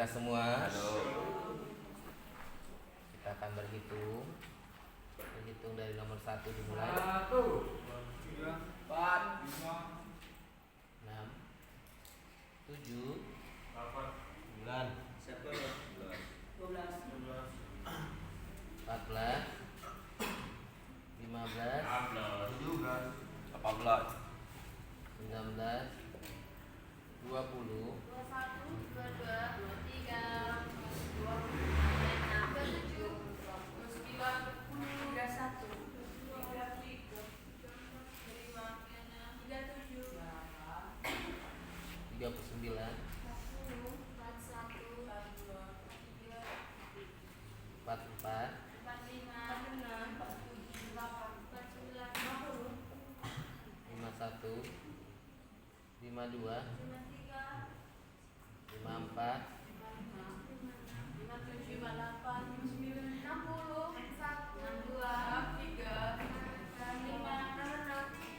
Apakah semua? Halo. Kita akan berhitung. Berhitung dari nomor 1 dimulai. 1, 2, 3, 4, 5, 6, 7, 8, 9, 12, 14, 15, 17, 18, 19, 20, 21, 22, 23, 26, 27, 29, 31, 33, 35, 37, 39, 40, 41, 44, 45, 46, 47, 49, 50, 51, 52, 53, 54, 57, 58, 59, 60, 62, 63, 65, 66.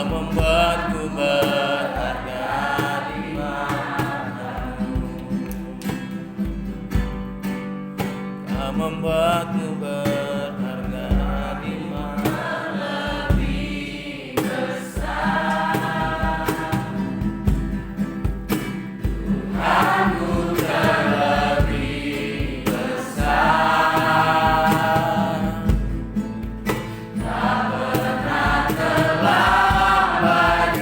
membuatku berharga di matamu. Kau membuatku berharga di matamu. Lebih besar Tuhanku, terlebih besar. Tak pernah terlambat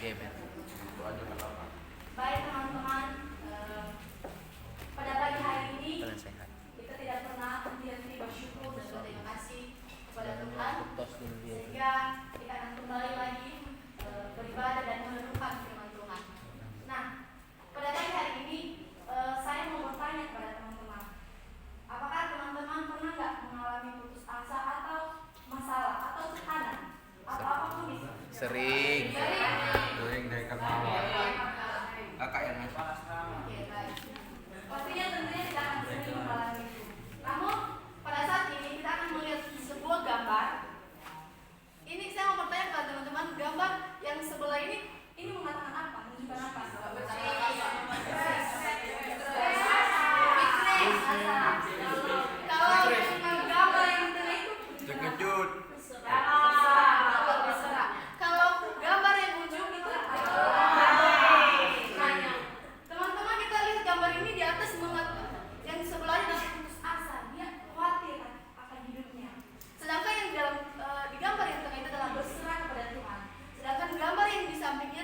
Iya, Ben. Baik teman-teman, pada pagi hari ini Kalian sehat. kita tidak pernah berhenti bersyukur dan berterima kasih kepada Tuhan Tos dulu dia. sehingga kita akan kembali lagi beribadah dan merenungkan firman Tuhan. Nah, pada pagi hari ini saya mau bertanya kepada teman-teman, apakah teman-teman pernah nggak mengalami putus asa atau masalah atau tekanan atau apapun itu? Sering. Sering dari kemarin. Kakak yang ngasih. Oke, baik. Pastinya tentunya kita akan sering mengalami itu. Namun pada saat ini kita akan melihat sebuah gambar. Ini saya mau bertanya kepada teman-teman, gambar yang sebelah ini mengatakan apa? Menunjukkan apa? Kalau gambar yang di tengah itu Terkejut. kalau gambar yang ujung itu teman-teman, kita lihat gambar ini di atas yang sebelahnya adalah putus asa, dia khawatir akan hidupnya. Sedangkan yang di gambar yang tengah itu adalah berserah kepada Tuhan. Sedangkan gambar yang di sampingnya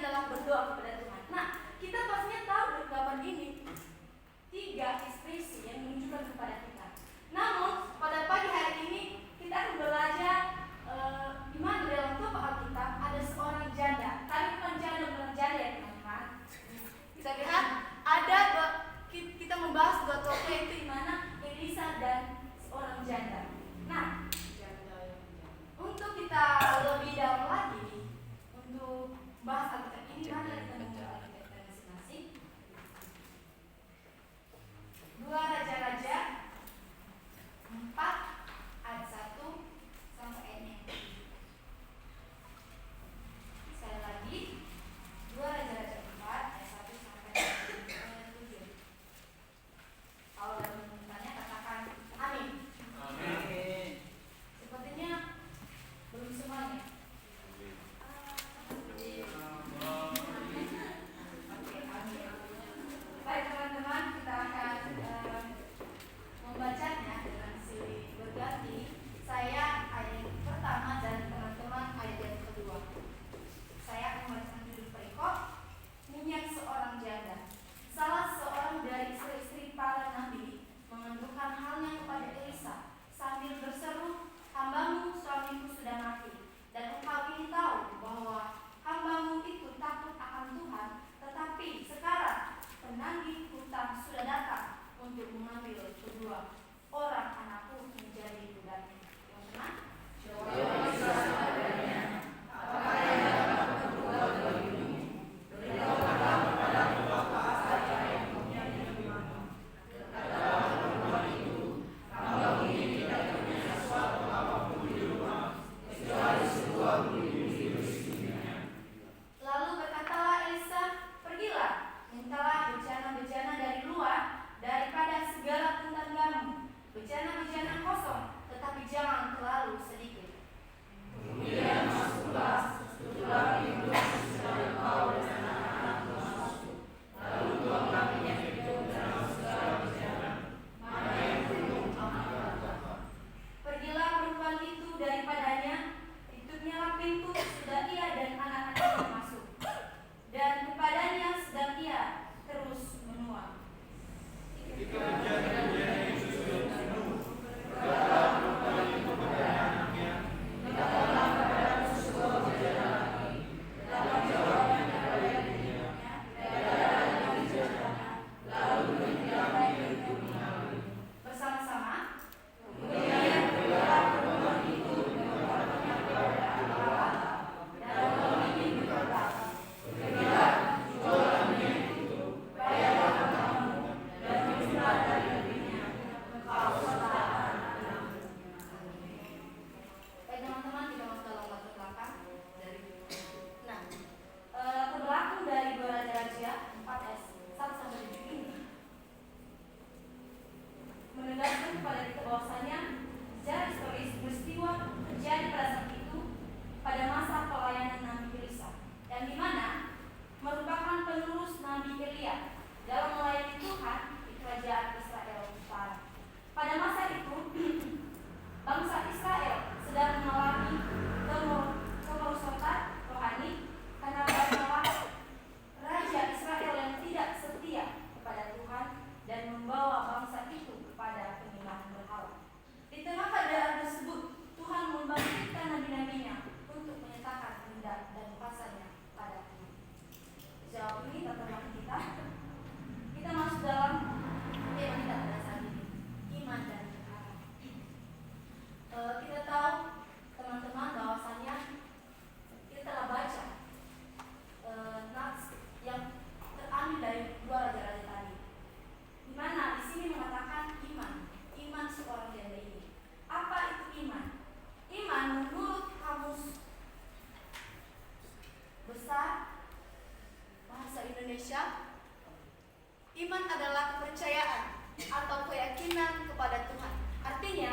iman adalah kepercayaan atau keyakinan kepada Tuhan. Artinya,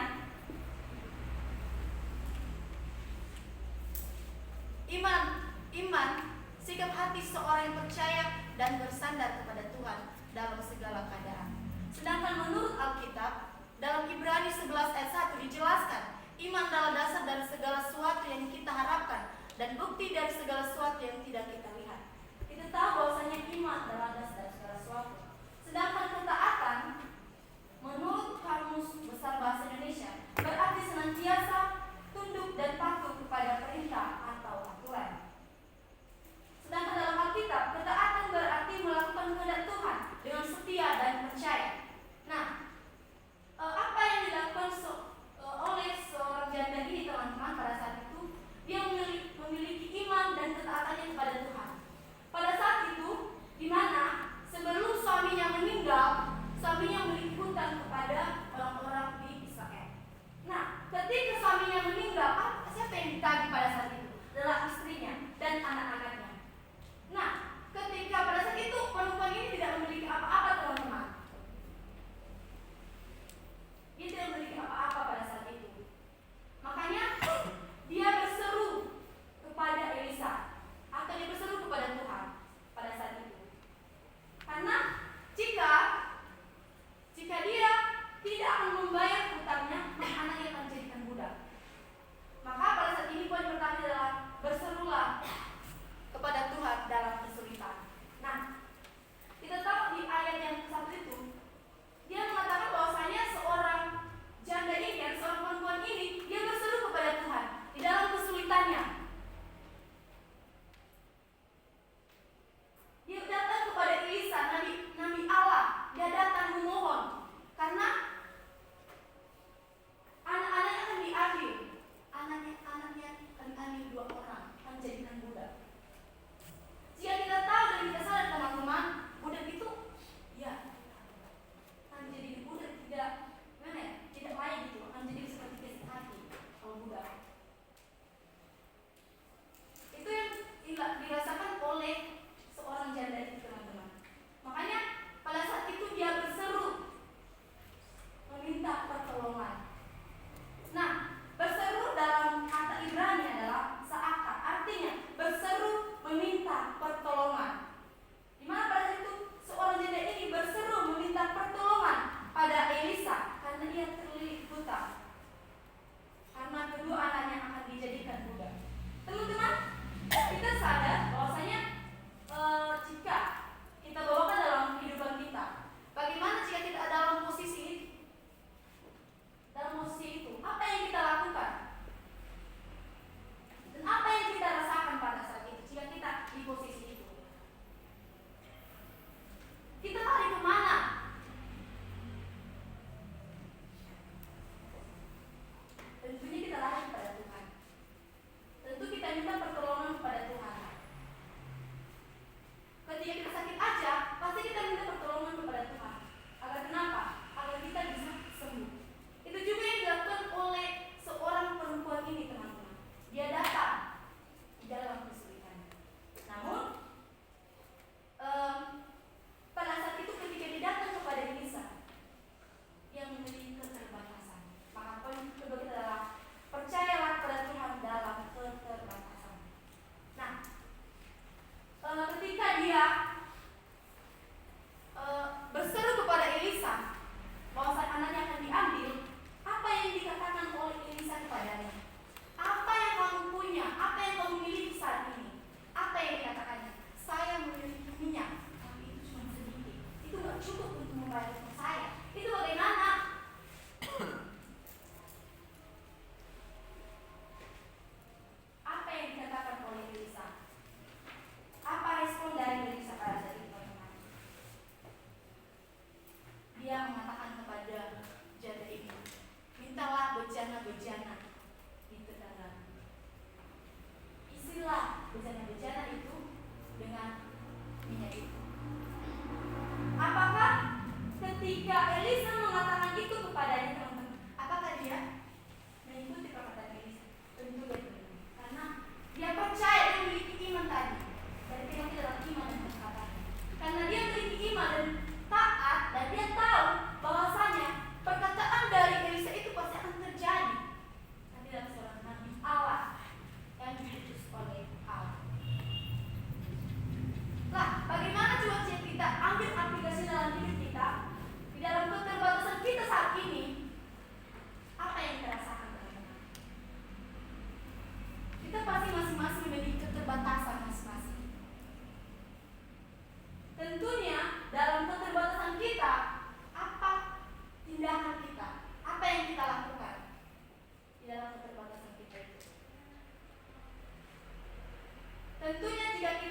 iman, sikap hati seorang yang percaya dan bersandar kepada Tuhan dalam segala keadaan. Sedangkan menurut Alkitab, dalam Ibrani 11 ayat 1 dijelaskan, iman adalah dasar dari segala sesuatu yang kita harapkan dan bukti dari segala sesuatu yang tidak kita lihat. Kita tahu bahwasanya iman adalah dasar dari segala sesuatu. Sedangkan ketaatan, menurut Kamus Besar Bahasa Indonesia, berarti senantiasa tunduk dan patuh kepada perintah atau aturan. Sedangkan dalam Alkitab, ketaatan berarti melakukan kehendak Tuhan dengan setia dan percaya. Nah, apa yang dilakukan oleh seorang janda ini, teman-teman, pada saat itu dia memiliki iman dan ketaatan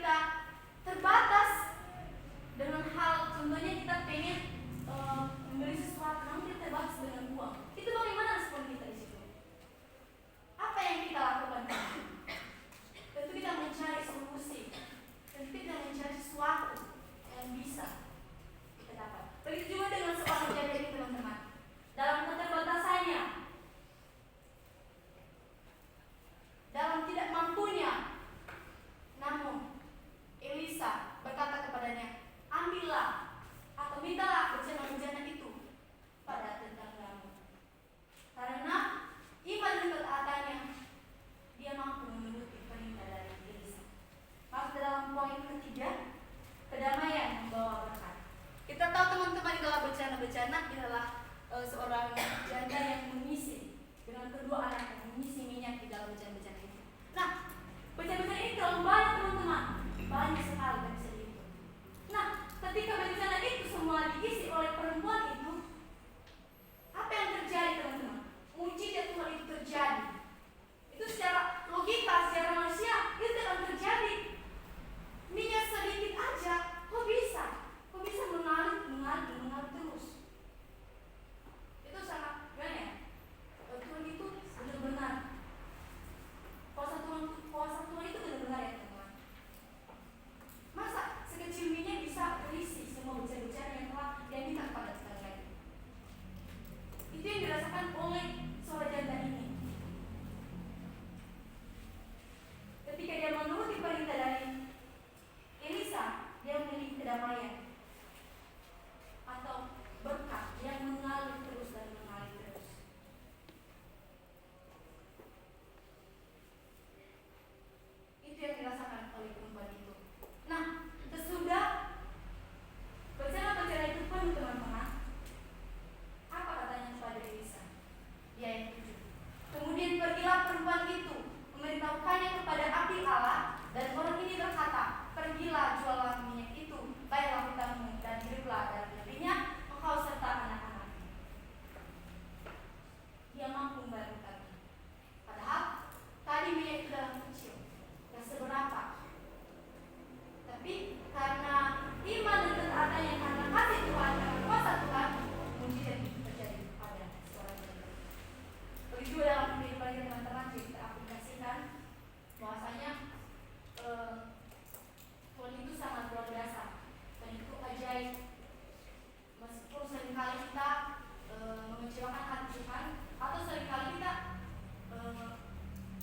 kita terbatas dengan hal, contohnya kita pengen membeli sesuatu, namun kita terbatas dengan uang. Itu bagaimana respon kita di situ? Apa yang kita lakukan? Tentu kita mencari solusi. Tentu kita mencari sesuatu yang bisa kita dapat. Begitu juga dengan seorang janda ini, teman-teman. Dalam keterbatasannya, dalam tidak mampunya, namun Elisa berkata kepadanya, ambillah atau mintalah bejana-bejana itu pada tetanggamu. Karena iman dan ketaatannya, dia mampu menuruti perintah dari Elisa. Masuk dalam poin ketiga, kedamaian membawa berkat. Kita tahu teman-teman, di dalam bejana-bejana adalah seorang janda yang mengisi dengan kedua anaknya, mengisi minyak di dalam bejana-bejana itu. Nah, bejana-bejana ini terlalu banyak, teman-teman, banyak sekali yang bisa dihitung. Nah, ketika bejana itu semua diisi oleh perempuan itu, apa yang terjadi, teman-teman? Mujizat Tuhan itu terjadi. Itu secara logika, secara manusia itu tidak akan terjadi. Minyak sedikit aja, kok bisa mengalir terus. Itu sangat gimana ya? Tuhan itu benar-benar kuasa Tuhan itu benar-benar ya, teman-teman. Masa sekecil minyak bisa berisi semua bejana-bejana yang kita kepada tetangga itu? Itu yang dirasakan oleh seorang janda ini. Ketika dia menuruti perintah dari Elisa, dia memiliki kedamaian atau berkat yang mengalir terus dan mengalir terus. Itu yang dirasakan oleh perempuan itu. Nah, sesudah bejana-bejana itu penuh, teman-teman, apa katanya kepada Elisa? Di ayat 7. Kemudian pergilah perempuan itu, memberitahukannya kepada abdi Allah, dan orang ini berkata, pergilah jualah minyak itu, bayarlah hutangmu, dan hiduplah dari lebihnya engkau serta anak-anakmu. Dia mampu membayar hutangnya. Padahal tadi minyak itu dalam kecil, yang seberapa. Tapi karena iman dan ketaatannya, karena kasih Tuhan, karena kuasa Tuhan, mujizat itu terjadi pada seorang janda. Begitu dalam kehidupan kita, teman-teman, kita aplikasikan bahwasanya Tuhan itu sangat luar biasa. Tuhan itu ajaib. Meskipun seringkali kita mengecewakan hati Tuhan, atau seringkali kita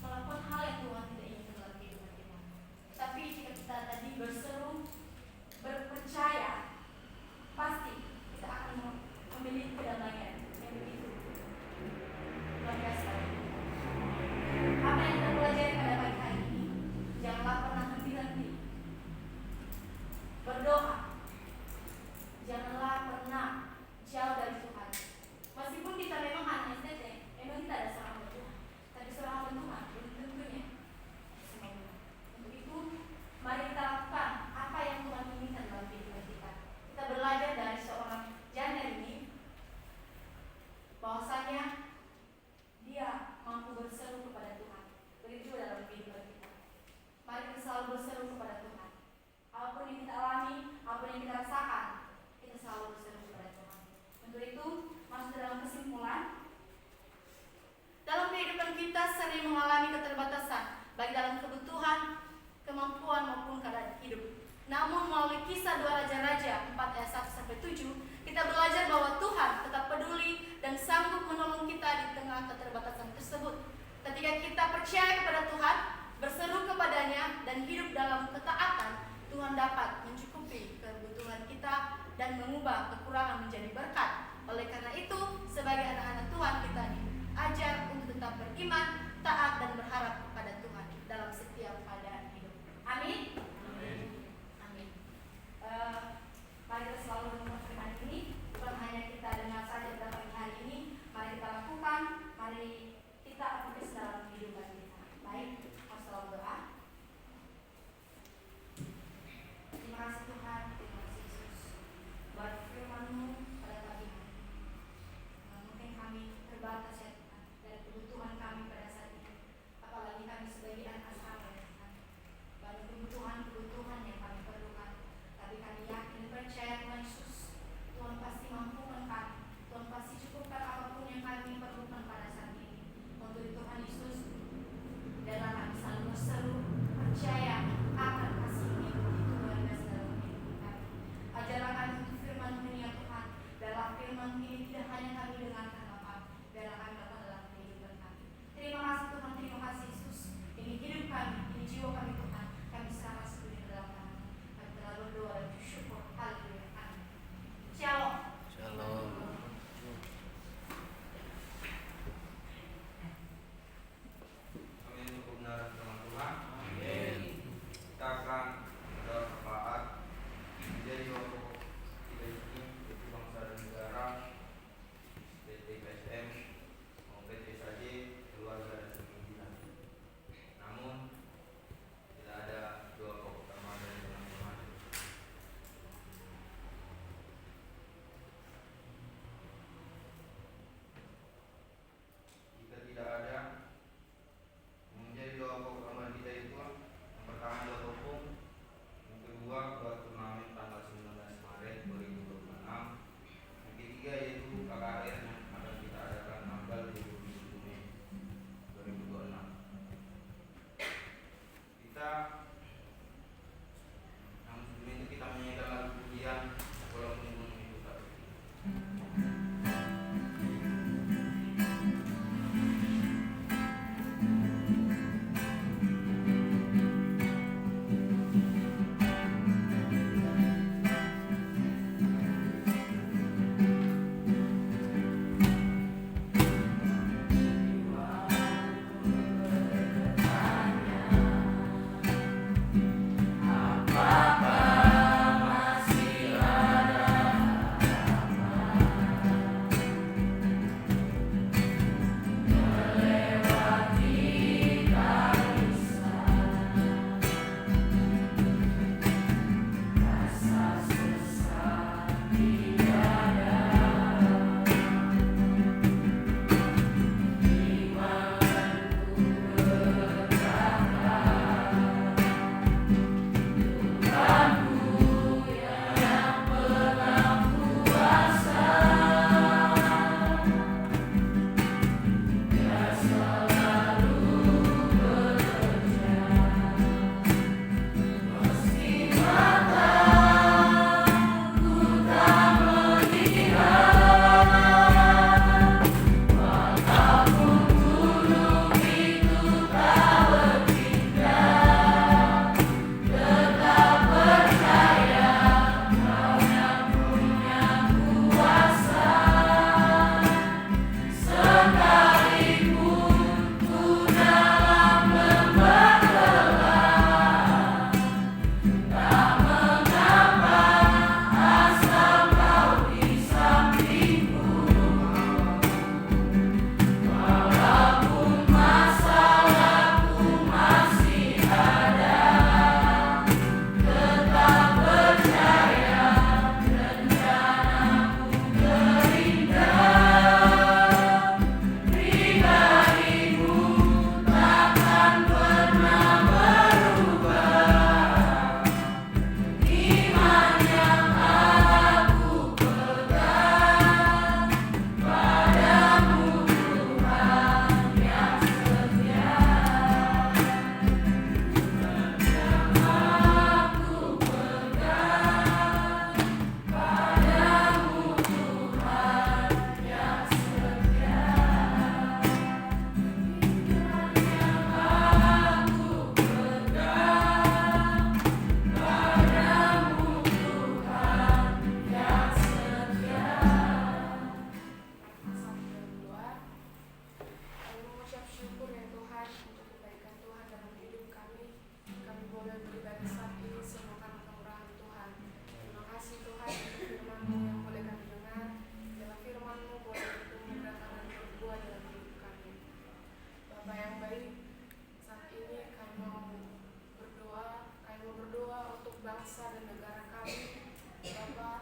melakukan hal yang Tuhan tidak inginkan dalam kehidupan kita. Tapi jika kita tadi berseru, berpercaya, pasti kita akan memiliki kedamaian yang begitu luar biasa. Apa yang kita pelajari pada pagi hari ini? Janganlah pernah henti-henti berdoa. Janganlah pernah jauh dari Tuhan. Meskipun kita memang hanya saja, memang kita ada seorang Tuhan, tapi seorang Tuhan belum tentunya semua. Untuk itu, mari kita lakukan apa yang Tuhan inginkan dalam kehidupan kita. Kita belajar dari seorang janda ini, bahwasanya dia mampu berseru kepada Tuhan. Begitu juga dalam kehidupan kita. Mari kita selalu berseru kepada Tuhan. Apapun yang kita alami, apapun yang kita rasakan, kita selalu berseru kepada Tuhan. Untuk itu, masuk dalam kesimpulan. Dalam kehidupan kita sering mengalami keterbatasan, baik dalam kebutuhan, kemampuan maupun keadaan hidup. Namun melalui kisah 2 Raja-Raja 4 ayat 1-7, kita belajar bahwa Tuhan tetap peduli dan sanggup menolong kita di tengah keterbatasan tersebut. Ketika kita percaya kepada Tuhan, berseru kepadanya, dan hidup dalam ketaatan, Tuhan dapat mencukupi kebutuhan kita dan mengubah kekurangan menjadi berkat. Oleh karena itu, sebagai anak-anak Tuhan, kita diajar untuk tetap beriman, taat, dan berharap kepada Tuhan dalam setiap keadaan hidup. Amin. Amin. Mari kita selalu mengucapkan firman ini, bukan hanya kita dengar saja pada pagi hari ini, mari kita lakukan, mari kita aplikasi dalam kehidupan kita. Baik, kita selalu doa. Terima kasih Tuhan, terima kasih Yesus buat firman-Mu pada pagi hari. Mungkin kami terbatas ya Tuhan dari kebutuhan kami pada saat ini, apalagi kami Tuhan adalah taat menjadi dua pokok kita ini, yaitu bangsa dan negara, PT PSM maupun PT SAJ, keluarga dan pimpinan. Namun tidak ada dua pokok utama dari teman-teman. Jika tidak ada yang menjadi dua pokok utama kita itu, yang pertama adalah hukum, yang kedua buat turnamen tanggal 19 Maret 2026, yang ketiga yaitu KKR yang akan kita adakan tanggal 27 Mei 2026. Kita yang sebelum itu kita menyanyikan lagu pujian walaupun gunung itu tak berdiri. bangsa dan negara kami. Bapak,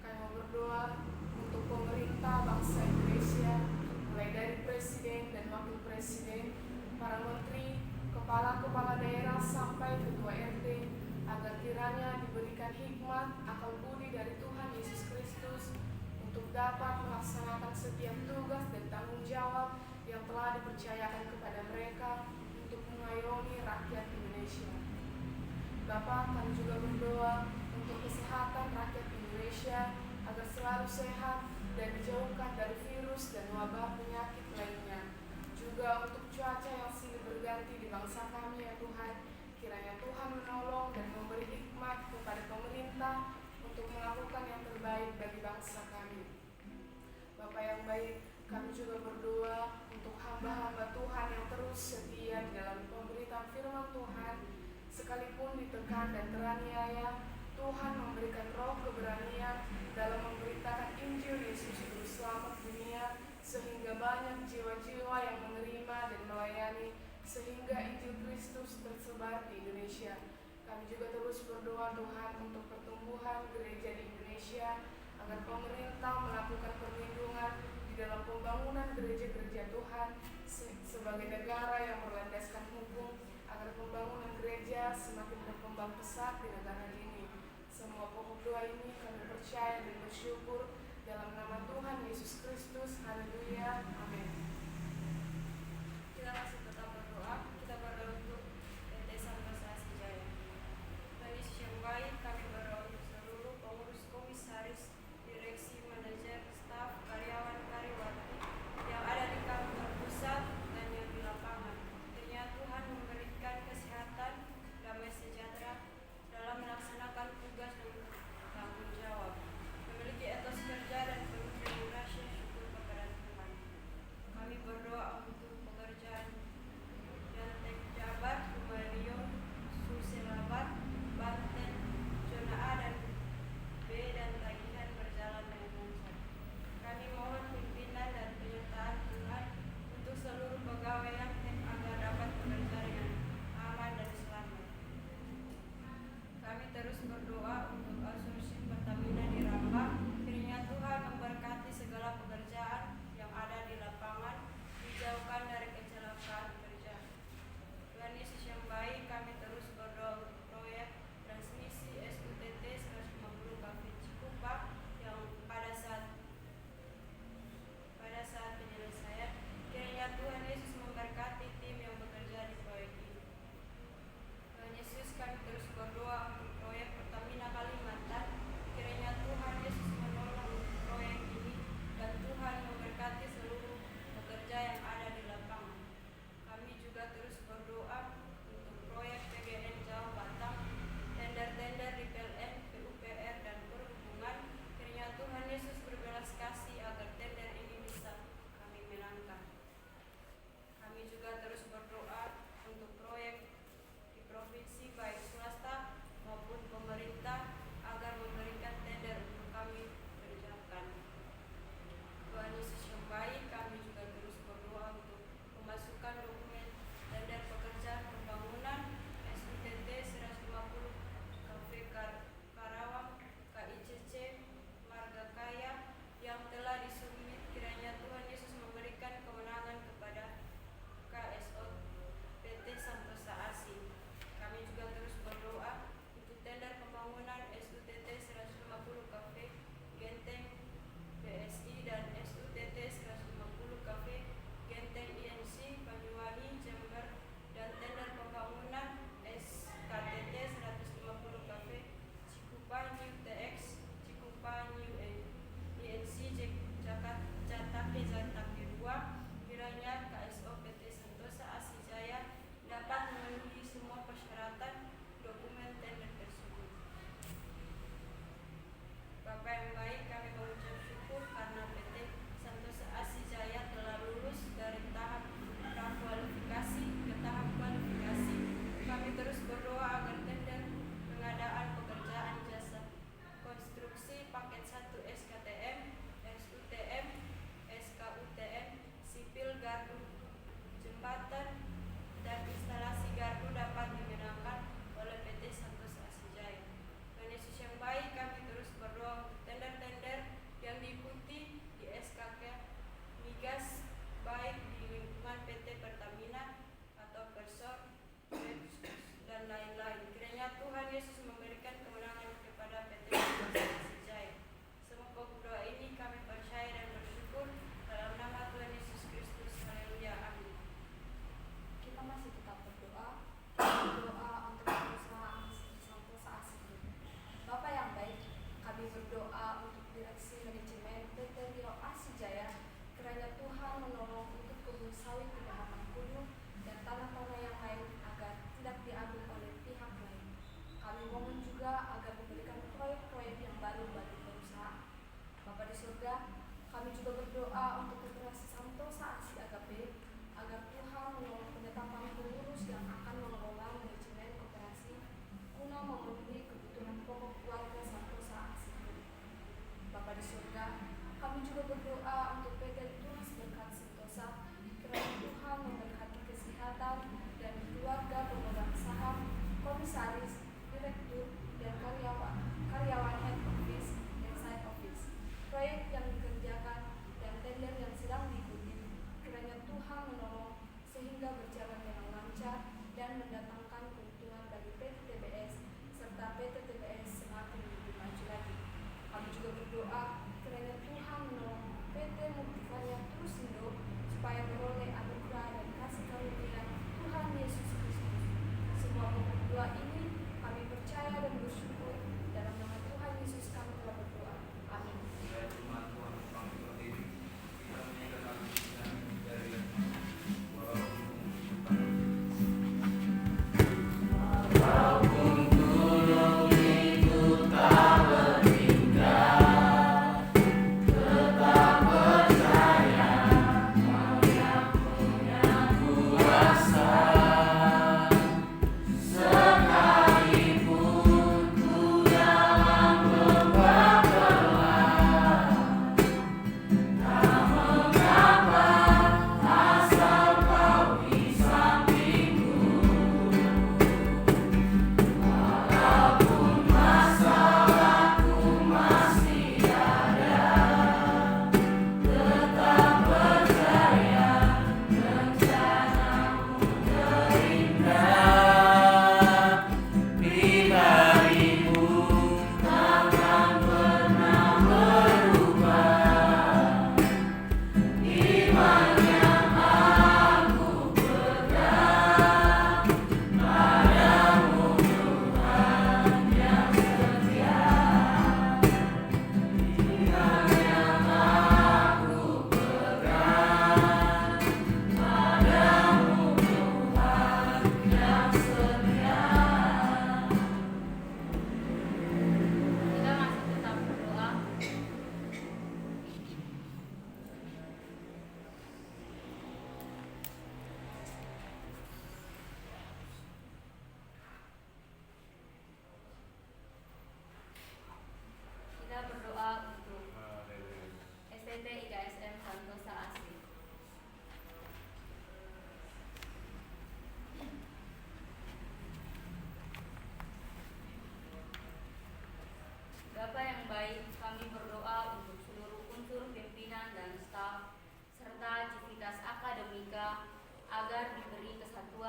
kami mau berdoa untuk pemerintah bangsa Indonesia, mulai dari presiden dan wakil presiden, para menteri, kepala-kepala daerah sampai ketua RT, agar kiranya diberikan hikmat, akal budi dari Tuhan Yesus Kristus untuk dapat melaksanakan setiap tugas dan tanggung jawab yang telah dipercayakan kepada mereka untuk mengayomi rakyat Indonesia. Bapak, kami juga berdoa untuk kesehatan rakyat Indonesia agar selalu sehat dan dijauhkan dari virus dan wabah penyakit lainnya. Juga untuk cuaca yang silih berganti di bangsa kami, ya Tuhan, kiranya Tuhan menolong dan memberi hikmat kepada pemerintah untuk melakukan yang terbaik bagi bangsa kami. Bapak yang baik, kami juga berdoa untuk hamba-hamba Tuhan yang terus setia dalam pemberitaan firman Tuhan, sekalipun ditekan Indonesia. Kami juga terus berdoa Tuhan untuk pertumbuhan gereja di Indonesia, agar pemerintah melakukan perlindungan di dalam pembangunan gereja-gereja Tuhan sebagai negara yang berlandaskan hukum, agar pembangunan gereja semakin berkembang pesat di negara ini. Semua pokok doa ini kami percaya dan bersyukur dalam nama Tuhan Yesus Kristus. Haleluya. Amin. Kita masih tetap berdoa. Kita berdoa untuk PT Santosa Jaya. Tuhan Yesus yang baik, kami berdoa untuk seluruh pengurus, komisaris, direksi, manajer, staf, karyawan, karyawati yang ada di kantor pusat dan yang di lapangan. Kiranya Tuhan memberikan kesehatan, damai sejahtera dalam melaksanakan tugas dan tanggung jawab, memiliki etos kerja dan penuh dengan rasa syukur kepada Tuhan. Kami berdoa untuk pekerjaan Jantek Jabar, Rumalion, Suselabat, Banten, zona A dan B dan tagihan berjalan dengan lancar. Kami mohon pimpinan dan penyertaan Tuhan untuk seluruh pegawai yang agar dapat bekerja dengan aman dan selamat. Kami terus berdoa untuk asuransi Pertamina di Rambang. Kiranya Tuhan memberkati segala pekerjaan yang ada di lapangan, dijauhkan dari kecelakaan kerja. Tuhan Yesus yang baik, kami terus berdoa untuk proyek transmisi SUTT 150 kV Cikupa yang pada saat penyelesaian. Kiranya Tuhan Yesus memberkati tim yang bekerja di proyek ini. Tuhan Yesus, kami terus berdoa untuk proyek Pertamina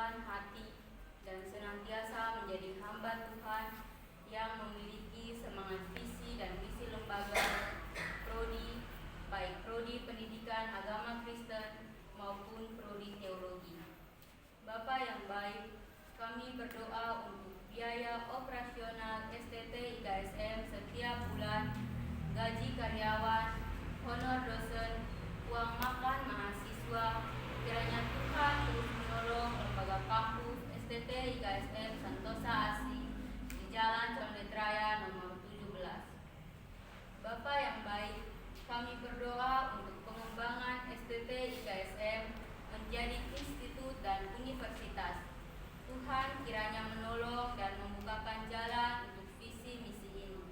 keteguhan hati dan senantiasa menjadi hamba Tuhan yang memiliki semangat visi dan misi lembaga prodi, baik prodi pendidikan agama Kristen maupun prodi teologi. Bapak yang baik, kami berdoa untuk biaya operasional STT IKSM setiap bulan, gaji karyawan, honor dosen, uang makan mahasiswa. Kiranya Tuhan terus menolong lembaga kampus STT IKSM Santosa Asih di Jalan Condet Raya nomor 17. Bapak yang baik, kami berdoa untuk pengembangan STT IKSM menjadi institut dan universitas. Tuhan kiranya menolong dan membukakan jalan untuk visi misi ini.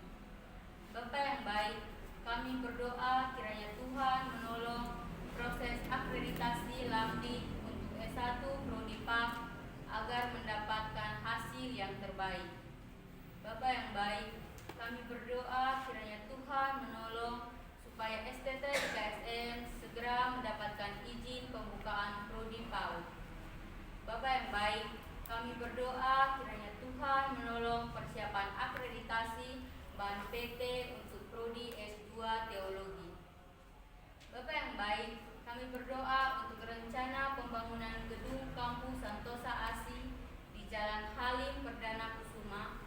Bapak yang baik, kami berdoa kiranya Tuhan menolong proses akreditasi LAMDIK untuk S1 Prodi PAK agar mendapatkan hasil yang terbaik. Bapak yang baik, kami berdoa kiranya Tuhan menolong supaya STT IKSM segera mendapatkan izin pembukaan Prodi PAUD. Bapak yang baik, kami berdoa kiranya Tuhan menolong persiapan akreditasi BAN PT untuk Prodi S2 Teologi. Bapak yang baik, kami berdoa untuk rencana pembangunan gedung kampus Santosa Asih di Jalan Halim Perdana Kusuma.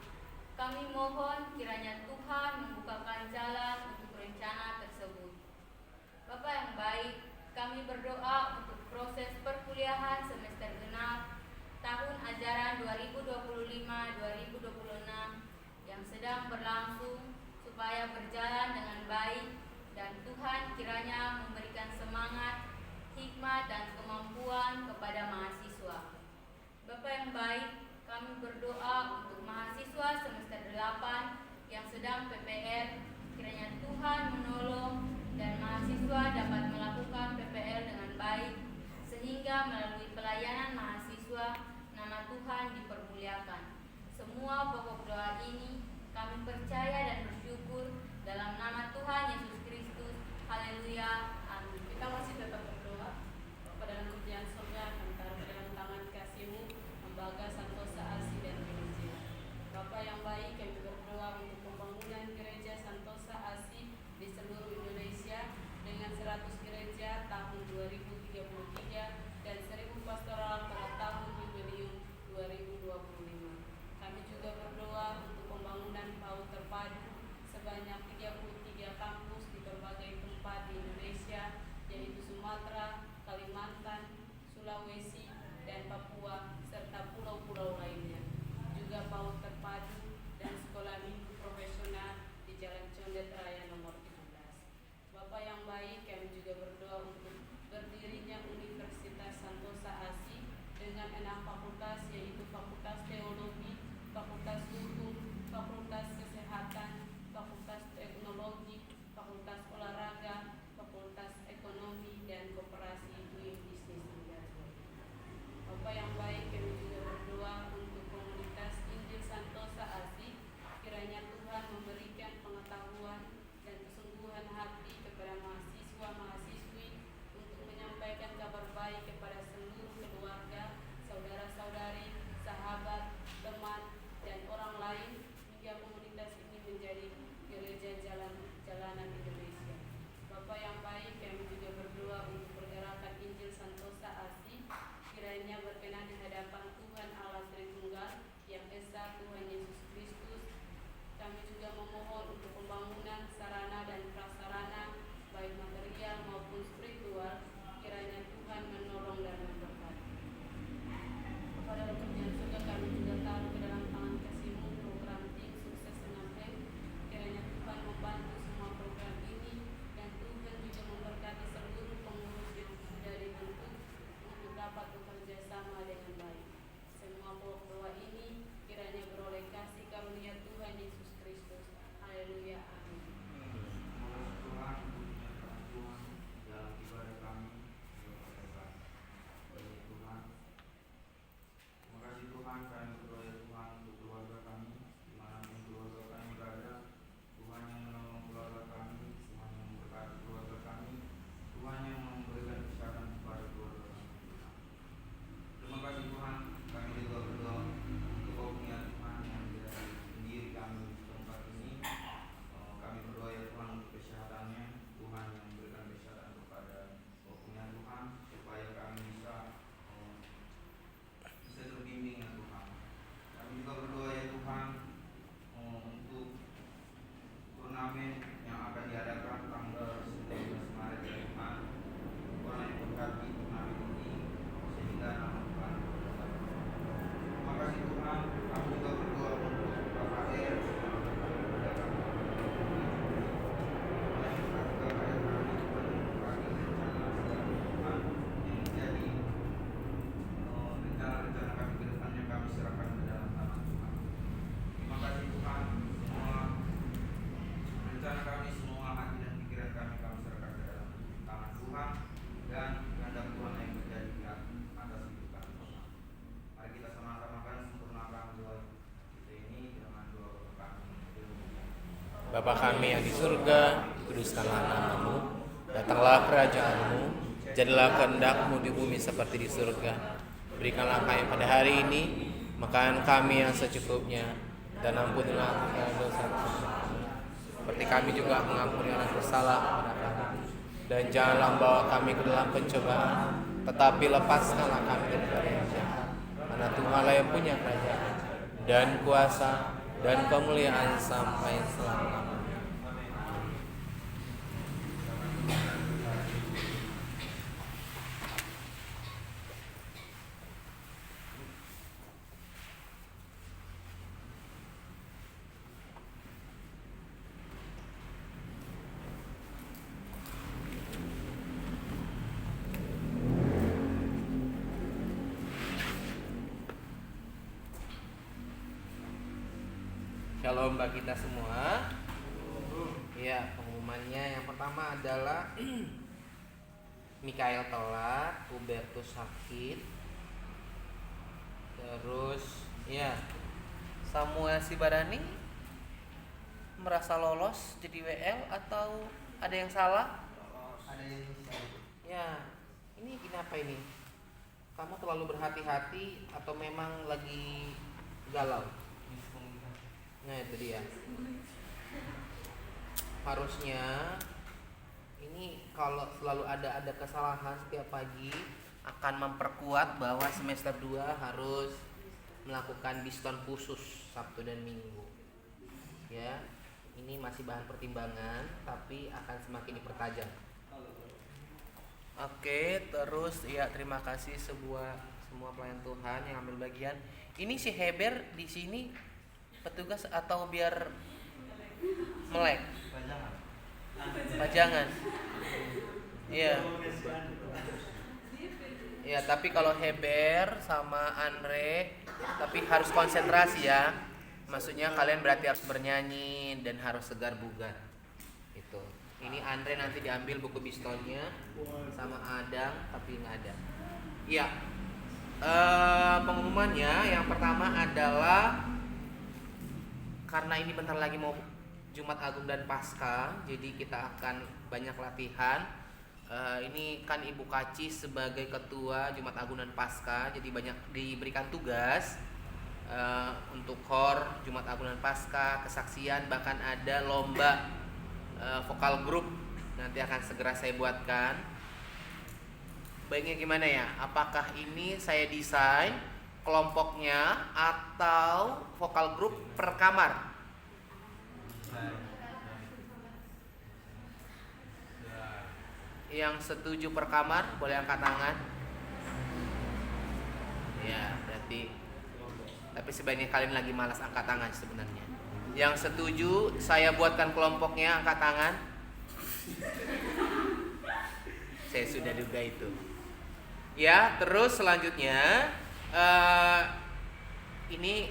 Kami mohon kiranya Tuhan membukakan jalan untuk rencana tersebut. Bapak yang baik, kami berdoa untuk proses perkuliahan semester genap tahun ajaran 2025-2026 yang sedang berlangsung supaya berjalan dengan baik dan Tuhan kiranya memberikan semangat, hikmat dan kemampuan kepada mahasiswa. Bapak yang baik, kami berdoa untuk mahasiswa semester 8 yang sedang PPR, kiranya Tuhan menolong dan mahasiswa dapat melakukan PPR dengan baik sehingga melalui pelayanan mahasiswa nama Tuhan dipermuliakan. Semua pokok doa ini kami percaya dan bersyukur dalam nama Tuhan Yesus Kristus. Haleluya. Amin. Kita masih tetap berdoa. Bapa dalam kemuliaan surga, kami taruh ke dalam tangan kasih-Mu lembaga Santosa Asih dan gereja. Bapa yang baik, kami berdoa untuk pembangunan gereja Santosa Asih di seluruh Indonesia dengan 100 gereja tahun 2033 dan 1000 pastoral pada tahun milenium 2025. Kami juga berdoa untuk pembangunan PAUD terpadu Bapa kami yang di surga, dikuduskanlah nama-Mu, datanglah kerajaan-Mu, jadilah kehendak-Mu di bumi seperti di surga. Berikanlah kami pada hari ini makanan kami yang secukupnya, dan ampunilah dosa kami, seperti kami juga mengampuni orang bersalah kepada kami. Dan janganlah membawa kami ke dalam pencobaan, tetapi lepaskanlah kami dari yang jahat. Karena Tuhanlah yang punya kerajaan dan kuasa dan kemuliaan sampai selama-lamanya. Shalom bagi kita semua. Ya, pengumumannya yang pertama adalah Mikael telat, Hubertus sakit. Terus ya, Samuel Sibarani merasa lolos jadi WL atau ada yang salah? Ada yang bisa. Ya, ini kenapa ini? Kamu terlalu berhati-hati atau memang lagi galau? Nah itu dia. Harusnya ini kalau selalu ada kesalahan setiap pagi akan memperkuat bahwa semester 2 harus melakukan diskon khusus Sabtu dan Minggu. Ya, ini masih bahan pertimbangan tapi akan semakin dipertajam. Oke, terus ya terima kasih semua pelayan Tuhan yang ambil bagian. Ini si Heber di sini petugas atau biar melek? Pajangan. Iya. Ya, tapi kalau Heber sama Andre tapi harus konsentrasi ya. Maksudnya kalian berarti harus bernyanyi dan harus segar bugar. Itu. Ini Andre nanti diambil buku pistolnya sama Adam tapi nggak ada. Iya. Pengumumannya yang pertama adalah karena ini bentar lagi mau Jumat Agung dan Paskah, jadi kita akan banyak latihan. Ini kan Ibu Kaci sebagai ketua Jumat Agung dan Paskah, jadi banyak diberikan tugas untuk KOR Jumat Agung dan Paskah, kesaksian, bahkan ada lomba vokal grup nanti akan segera saya buatkan. Baiknya gimana ya? Apakah ini saya desain kelompoknya atau vokal grup per kamar? Yang setuju per kamar boleh angkat tangan. Ya, berarti tapi sebaiknya kalian lagi malas angkat tangan sebenarnya. Yang setuju saya buatkan kelompoknya angkat tangan. Saya sudah duga itu. Ya, terus selanjutnya ini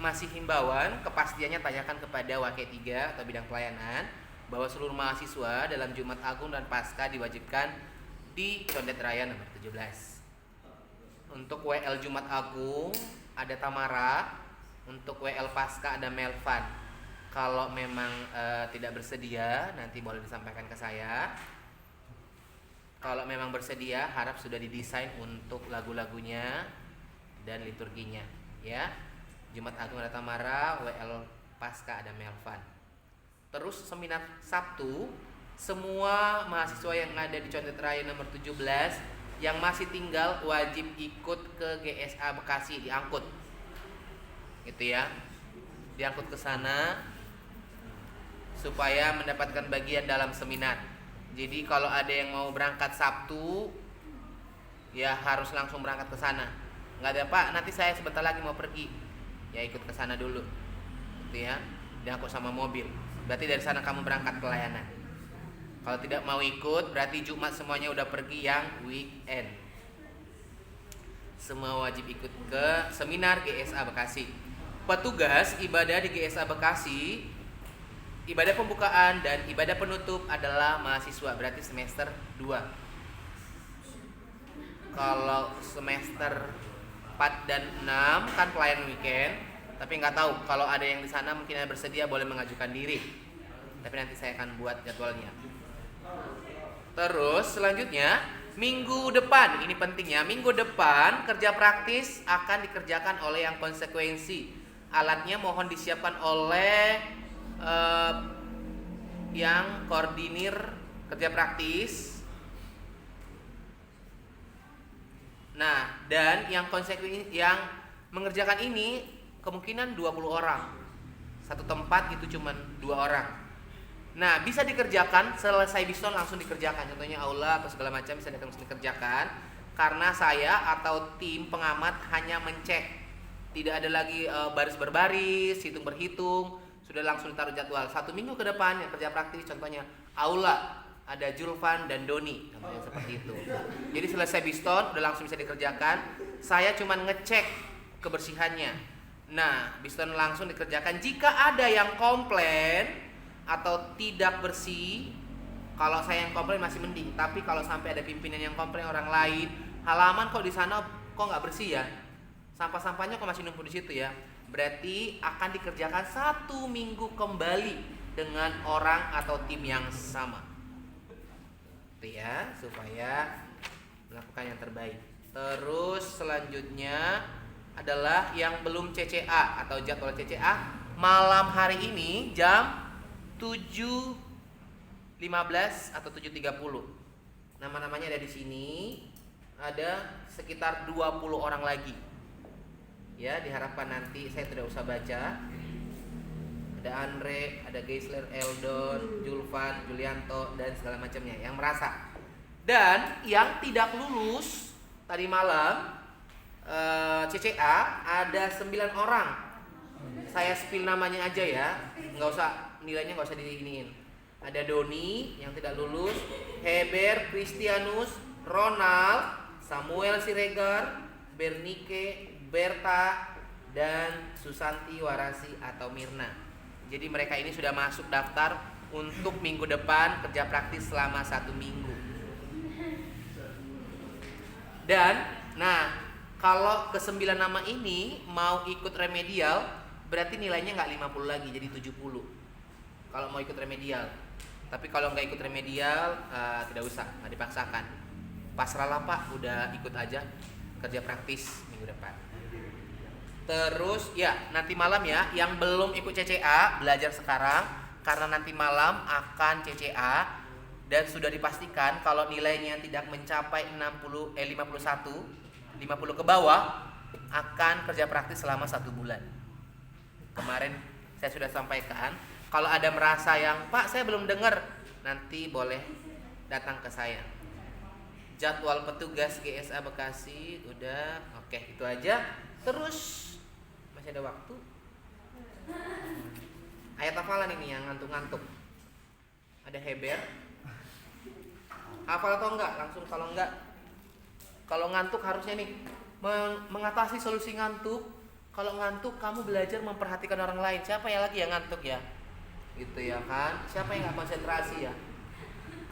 masih himbauan, kepastiannya tanyakan kepada WK3 atau bidang pelayanan bahwa seluruh mahasiswa dalam Jumat Agung dan Paskah diwajibkan di Condet Raya nomor 17. Untuk WL Jumat Agung ada Tamara, untuk WL Paskah ada Melvan. Kalau memang tidak bersedia nanti boleh disampaikan ke saya. Kalau memang bersedia harap sudah didesain untuk lagu-lagunya dan liturginya, ya. Jumat Agung ada Tamara, WL Paskah ada Melvan. Terus seminar Sabtu, semua mahasiswa yang ada di Condet Raya nomor 17 yang masih tinggal wajib ikut ke GSA Bekasi, diangkut. Gitu ya. Diangkut ke sana supaya mendapatkan bagian dalam seminar. Jadi kalau ada yang mau berangkat Sabtu ya harus langsung berangkat ke sana. Enggak ada, Pak, nanti saya sebentar lagi mau pergi. Ya ikut ke sana dulu. Gitu ya. Diangkut sama mobil. Berarti dari sana kamu berangkat pelayanan. Kalau tidak mau ikut berarti Jumat semuanya udah pergi yang weekend. Semua wajib ikut ke seminar GSA Bekasi. Petugas ibadah di GSA Bekasi, ibadah pembukaan dan ibadah penutup adalah mahasiswa, berarti semester 2. Kalau semester 4 dan 6 kan pelayan weekend, tapi nggak tahu kalau ada yang di sana mungkin yang bersedia boleh mengajukan diri. Tapi nanti saya akan buat jadwalnya. Terus selanjutnya minggu depan, ini pentingnya, minggu depan kerja praktis akan dikerjakan oleh yang konsekuensi. Alatnya mohon disiapkan oleh yang koordinir kerja praktis. Nah, dan yang konsekuensi yang mengerjakan ini kemungkinan 20 orang. Satu tempat itu cuma 2 orang. Nah, bisa dikerjakan selesai biston langsung dikerjakan. Contohnya aula atau segala macam bisa langsung dikerjakan. Karena saya atau tim pengamat hanya mencek. Tidak ada lagi baris berbaris, hitung berhitung. Sudah langsung ditaruh jadwal. 1 minggu ke depan yang kerja praktis contohnya aula ada Julvan dan Doni namanya seperti itu. Jadi selesai biston udah langsung bisa dikerjakan. Saya cuma ngecek kebersihannya. Nah, biston langsung dikerjakan. Jika ada yang komplain atau tidak bersih, kalau saya yang komplain masih mending. Tapi kalau sampai ada pimpinan yang komplain orang lain, halaman kok di sana kok nggak bersih ya, sampah-sampahnya kok masih numpuk di situ ya, berarti akan dikerjakan 1 minggu kembali dengan orang atau tim yang sama. Itu ya, supaya melakukan yang terbaik. Terus selanjutnya adalah yang belum CCA atau jadwal CCA malam hari ini jam 7.15 atau 7.30. Nama-namanya ada di sini. Ada sekitar 20 orang lagi. Ya, diharapkan nanti saya tidak usah baca. Ada Andre, ada Geisler, Eldon, Julvan, Julianto dan segala macamnya yang merasa. Dan yang tidak lulus tadi malam CCA ada 9 orang. Saya spill namanya aja ya, nilainya nggak usah diiniin. Ada Doni yang tidak lulus, Heber, Kristianus, Ronald, Samuel Siregar, Bernike, Berta, dan Susanti Warasi atau Mirna. Jadi mereka ini sudah masuk daftar untuk minggu depan kerja praktis selama 1 minggu. Dan, nah kalau ke-9 nama ini mau ikut remedial, berarti nilainya nggak 50 lagi, jadi 70. Kalau mau ikut remedial. Tapi kalau nggak ikut remedial tidak usah, nggak dipaksakan. Pasrahlah Pak, udah ikut aja kerja praktis minggu depan. Terus ya nanti malam ya, yang belum ikut CCA belajar sekarang karena nanti malam akan CCA dan sudah dipastikan kalau nilainya tidak mencapai 51, 50 ke bawah akan kerja praktis selama 1 bulan. Kemarin saya sudah sampaikan. Kalau ada merasa yang Pak saya belum dengar, nanti boleh datang ke saya. Jadwal petugas GSA Bekasi udah, oke itu aja. Terus masih ada waktu. Ayat hafalan ini yang ngantuk-ngantuk. Ada Heber. Hafal atau enggak? Langsung kalau enggak. Kalau ngantuk harusnya nih mengatasi solusi ngantuk. Kalau ngantuk kamu belajar memperhatikan orang lain. Siapa yang lagi yang ngantuk ya? Gitu ya kan, siapa yang nggak konsentrasi ya?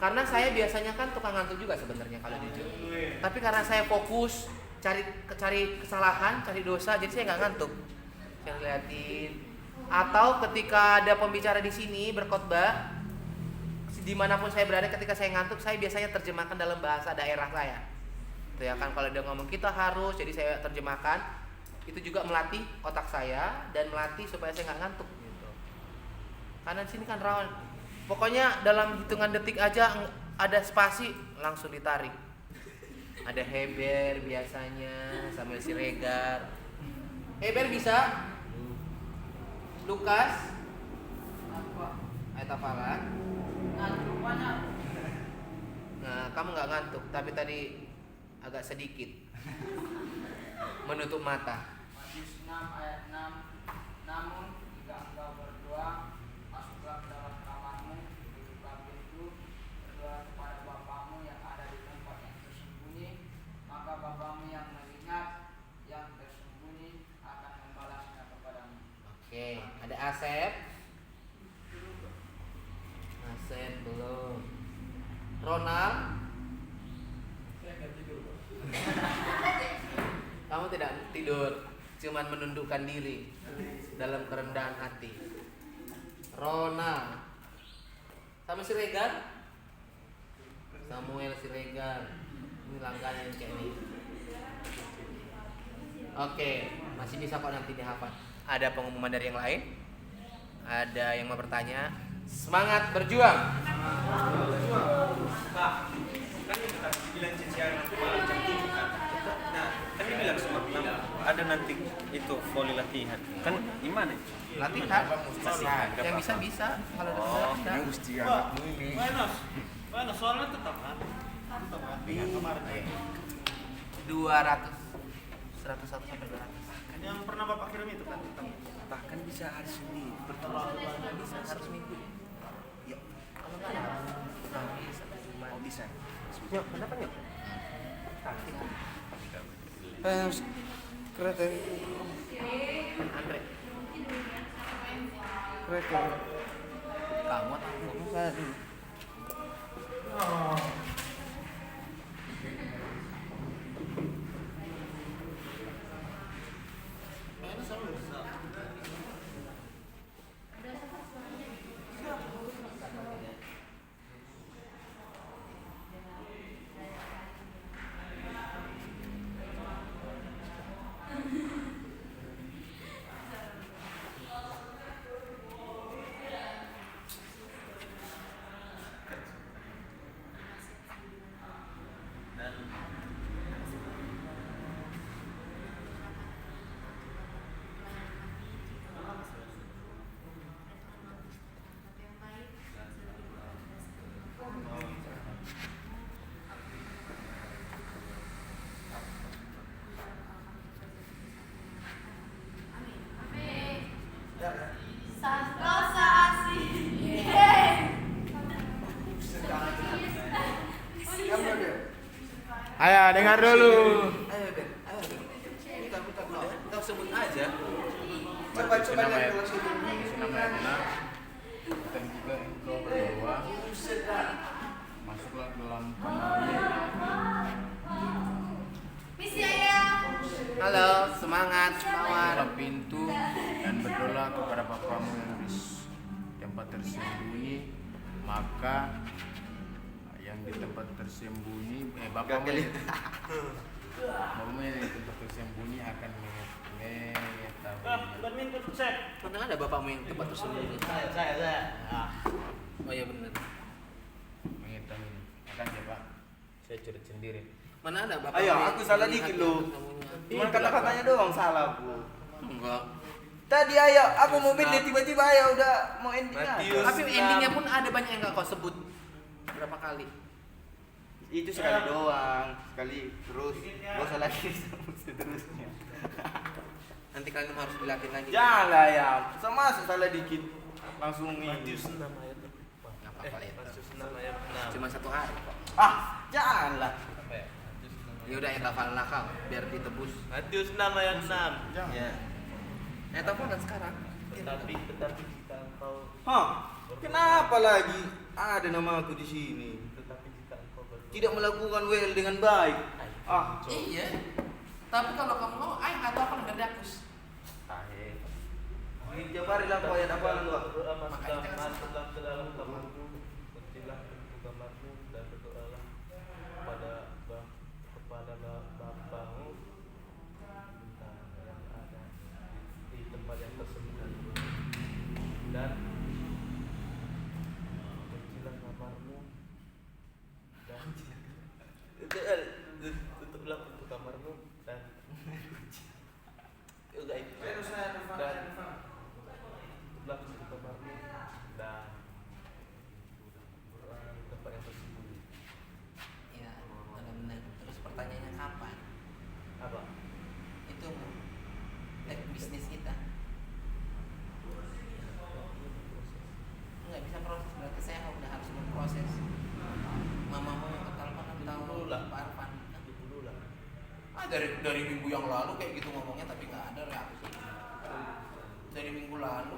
Karena saya biasanya kan tukang ngantuk juga sebenarnya kalau jujur. Tapi karena saya fokus cari kesalahan, cari dosa, jadi saya nggak ngantuk. Saya liatin. Atau ketika ada pembicara di sini berkhotbah, dimanapun saya berada, ketika saya ngantuk, saya biasanya terjemahkan dalam bahasa daerah saya. Itu ya kan, kalau dia ngomong kita harus, jadi saya terjemahkan. Itu juga melatih otak saya dan melatih supaya saya nggak ngantuk. Karena di sini kan rawan. Pokoknya dalam hitungan detik aja ada spasi langsung ditarik. Ada Heber biasanya, Samuel Siregar. Heber bisa? Lukas? Ayat hafalan? Ngantuk banyak. Nah, kamu nggak ngantuk, tapi tadi agak sedikit menutup mata. Matius 6 ayat 6. Namun jika engkau berdoa, masuklah ke dalam kamarmu, tutuplah pintu, berdoa kepada Bapamu yang ada di tempat yang tersembunyi, maka Bapamu yang melihat yang tersembunyi akan membalasnya kepadamu. Oke, ada Asep. Asep belum. Ronald. Kamu tidak tidur, cuman menundukkan diri dalam kerendahan hati. Ronald. Sama Siregar? Samuel Siregar. Ini langganan kayak ini. Oke, masih bisa kok nanti dihafal. Ada pengumuman dari yang lain? Ada yang mau bertanya? Semangat berjuang. Pak, kan kita bilang cincian jam 7 kan. Nah, kan dia bilang sama kita ada nanti itu volley latihan. Kan gimana? Latihan. Yang bisa kalau Oh, bisa. yang mesti anakmu ini. Bueno, soalnya tetap kan. Tetap kan. Dengan kemarin. 200. 101 sampai 200. Kan yang pernah Bapak kirim itu kan tetap. Bahkan bisa hari Senin. Bisa harus minggu. Ya, Kalau nggak bisa. oh bisa. Nyok, kenapa nyok? Kereta. Andre. Kereta. Kamu atau aku? Saya dulu. Santosa asih. Ayo dengar dulu. Ayo, Ben. Ayo. Kita dulu. Kita sebut aja. Coba dari kelas itu. Namanya dan juga engkau berdua masuklah dalam kamarmu. Misi ayah. Halo, semangat, mawar. Buka pintu dan berdoa kepada Bapamu yang di tempat tersembunyi, maka yang di tempat tersembunyi Bapamu yang di tempat tersembunyi akan mengetahui. Badminton cek. Pernah ada bapakmu yang tempat tersembunyi? Saya. Oh iya benar. Mengetahui akan coba saya cerita sendiri. Mana ada bapak? Ayo, aku salah dikit lu. Cuma kata-katanya doang salah, Bu. Enggak. Tadi ayo, aku mau pilih tiba-tiba ayo udah mau ending aja. Tapi endingnya pun ada banyak yang nggak kau sebut. Berapa kali? Itu sekali doang, sekali terus gak usah lagi seterusnya. Nanti kalian harus dilatih lagi. Jangan lah ya, sama salah dikit langsung ini. Nggak apa-apa ya. Cuma 1 hari kok. Ah, jangan lah. Ya udah ya kafalah kau biar ditebus. Matius 6 ayat 6. Ya. Telepon kan sekarang. Tetapi jika engkau Hah? Kenapa lagi ada nama aku di sini? Tidak melakukan WL dengan baik. Ah, Iya. Tapi kalau kamu mau, ayo atau apa nggak dakus. Jabari lah kau ayat apa lu? Makanya jangan masuklah ke dalam kamarmu, kuntilah pintu kamarmu dan berdoalah kepada Bapamu yang ada di tempat yang tersembunyi, dan kuncilah kamarmu dan tutuplah pintu kamarmu dan tutuplah pintu kamarmu dan tempat yang tersembunyi. Ya, benar. Terus pertanyaannya kapan? Apa? Itu bisnis kita. Nggak bisa proses, berarti saya udah harus memproses. Mamamu yang ke telepon atau Dulu lah. Pak Arfan? Dulu lah. Dari minggu yang lalu kayak gitu ngomongnya tapi nggak ada reaksi. Dari minggu lalu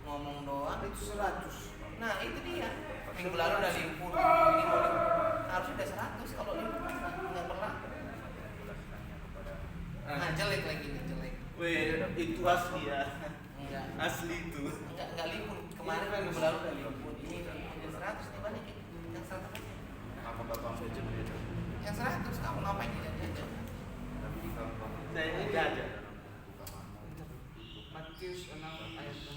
ngomong doang. Itu 100. Nah itu dia. Minggu lalu udah limpur, ini mau limpur. Harusnya udah 100 kalau limpur nggak pernah. Nah jelek lagi nih jelek. Weh, itu asli ya. Enggak. Asli itu. Enggak limpur. Kemarin kan minggu lalu udah libur. Ini yang 100 nih balikin. Yang 100 aja. Apa bapak saja begitu? Yang 100 kamu ngapain jajan? Tapi jika engkau Saya ini jajan. Matius 6 ayat 6.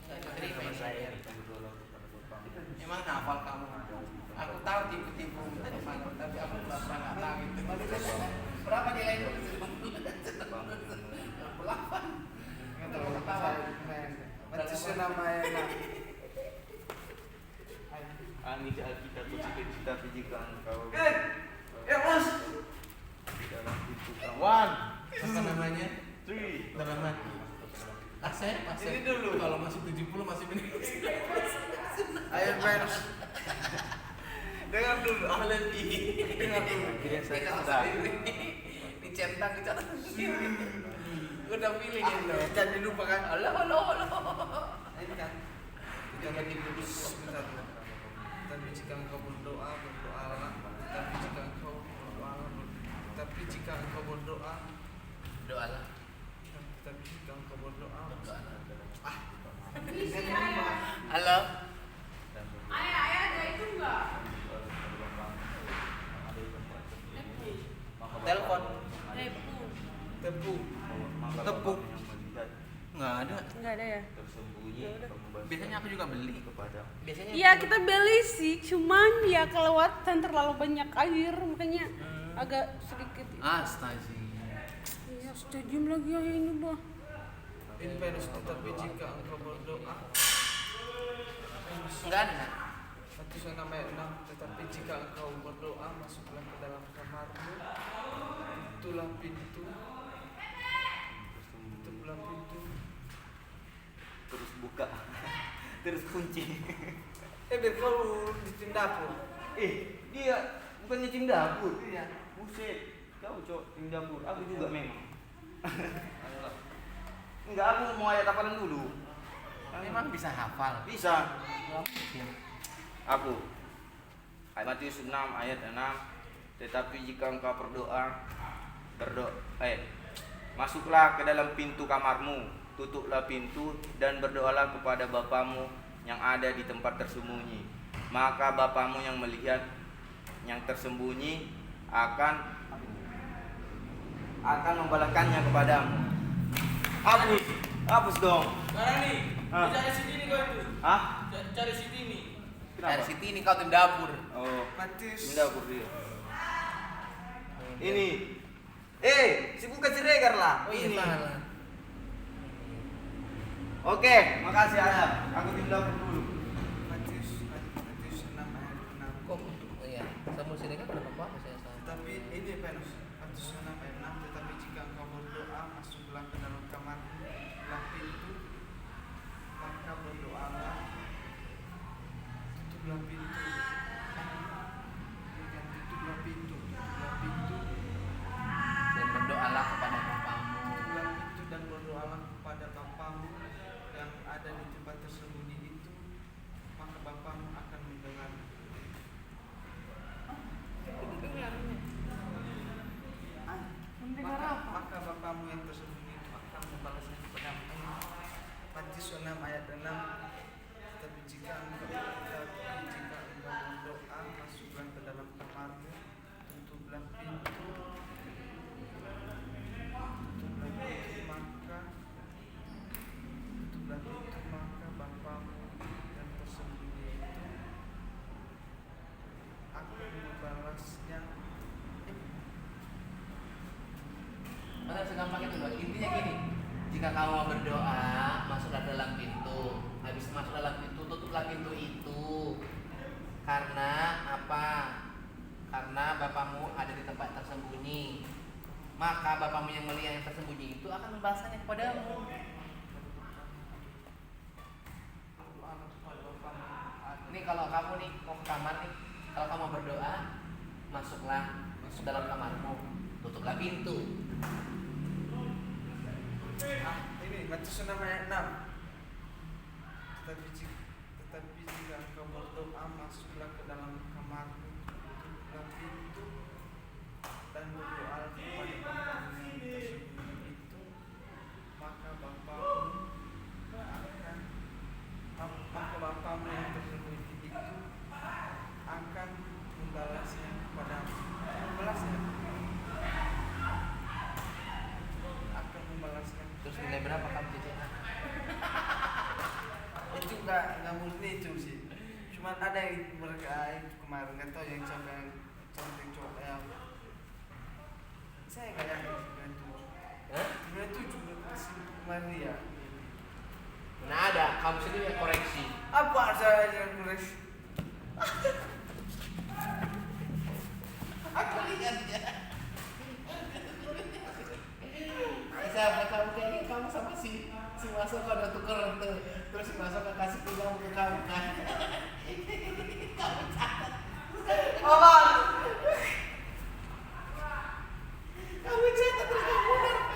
Enggak diterima ini saya. berdoa kepada bapamu. Emang hafal kamu? Aku tahu tipu-tipu tadi malam, tapi aku nggak pernah tahu itu. Berapa nilai itu? 8. Matius 6 ayat 6. Ani di Alkitab bercita-cita jika engkau Ya bos. di dalam itu kamu Apa namanya? 3 Dalam hati. Asep. Ini dulu. Kalau masih 70 masih benar. Ayat verse. Dengar dulu. Ahlan bihi. Dengar dulu. Dicetak sendiri. Udah pilih gitu. Jangan dilupa kan. Allah. Ini kan. Jangan dibungkus sebentar. Tapi jika engkau berdoa, berdoalah. Tapi jika engkau berdoa, tapi jika engkau berdoa, Doalah. tapi jika engkau berdoa, Halo. Ayah ada itu enggak? Telepon. tepuk. tepuk Nggak ada. Enggak ada ya? tersembunyi kamu Biasanya aku juga beli. kepada Biasanya. Iya kita beli sih, cuman ya kelewatan terlalu banyak air makanya agak sedikit. Astaga. Iya, stadium lagi ya ini bah. Ini Venus, tetapi jika engkau berdoa, Nggak ada. Matius 6 ayat 6. Tetapi jika engkau berdoa, masuklah ke dalam kamarmu, tutulah pintu, tutuplah pintu. terus buka terus kunci. Biar kau di dapur. Dia bukannya tim dapur dia. Buset, kau cok tim dapur. Aku juga memang. Enggak, aku mau ayat hafalan dulu. Memang bisa hafal. Bisa. Nggak mungkin. Aku. Matius 6 ayat 6. Tetapi jika engkau berdoa, masuklah ke dalam pintu kamarmu, tutuplah pintu dan berdoalah kepada Bapamu yang ada di tempat tersembunyi. Maka Bapamu yang melihat yang tersembunyi akan membalaskannya kepadamu. Hapus dong. Mana nih? Ah. Cari sini kau itu. Hah? Cari sini nih. Dari situ ini kau tim dapur. Oh, Matius. ini dapur dia. Ini. Si bukan Siregar lah. Oh iya Ini. salah. Oke, makasih Ayah. Aku tim dapur dulu. Matius 6 ayat 6. Kok oh iya. Sama sini kan kenapa apa saya salah? Tetapi ini Venus, Matius 6 ayat 6. Tetapi jika engkau berdoa, masuklah ke dalam kamarmu, tutuplah pintu, maka berdoalah, tutuplah pintu. Tutuplah pintu, Dan berdoalah kepada Bapamu. tutuplah pintu dan berdoalah kepada Bapamu yang ada di tempat tersembunyi itu, maka Bapamu akan mendengar. Maka Bapamu yang tersembunyi itu akan membalasnya kepadamu. Matius 6 ayat 6. Tetapi jika engkau berdoa, masuklah ke dalam kamarmu, tutuplah pintu, maka Bapamu yang tersembunyi itu akan membalasnya. Masa segampang itu Mbak. Intinya gini. Jika kamu mau berdoa, masuklah dalam pintu. Habis masuk dalam pintu, tutuplah pintu itu. Karena apa? Karena Bapamu ada di tempat tersembunyi. Maka Bapamu yang melihat yang tersembunyi itu akan membalaskannya kepadamu. Ini kalau kamu nih mau ke kamar nih, kalau kamu berdoa, masuk dalam kamarmu, tutuplah pintu. Ini Matius 6 ayat 6. Tetapi jika engkau berdoa, masuklah ke dalam kamarmu, tutuplah pintu dan berdoa kepada Bapamu yang tersembunyi itu, maka Bapamu akan nggak murni itu sih. Cuman ada yang mereka itu kemarin kan tau yang siapa yang cantik cowok yang saya nggak yakin sebenarnya tujuh si Maria. Mana ada, kamu sendiri yang koreksi. Apa saya yang koreksi? Aku lihat ya. Siapa kamu kayaknya kamu sama si masuk ada tuker tuh, terus si masuk kasih pulang ke kamu kan. Kamu catat. Apa? Kamu catat terus kamu benar kan.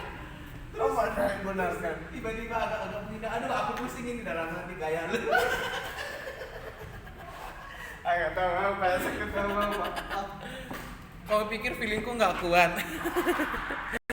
Apa yang benar kan? Tiba-tiba agak menghina. Aduh, aku pusing ini dalam hati gaya lu. Agak tahu apa yang sakit sama apa. Kamu pikir feelingku nggak kuat?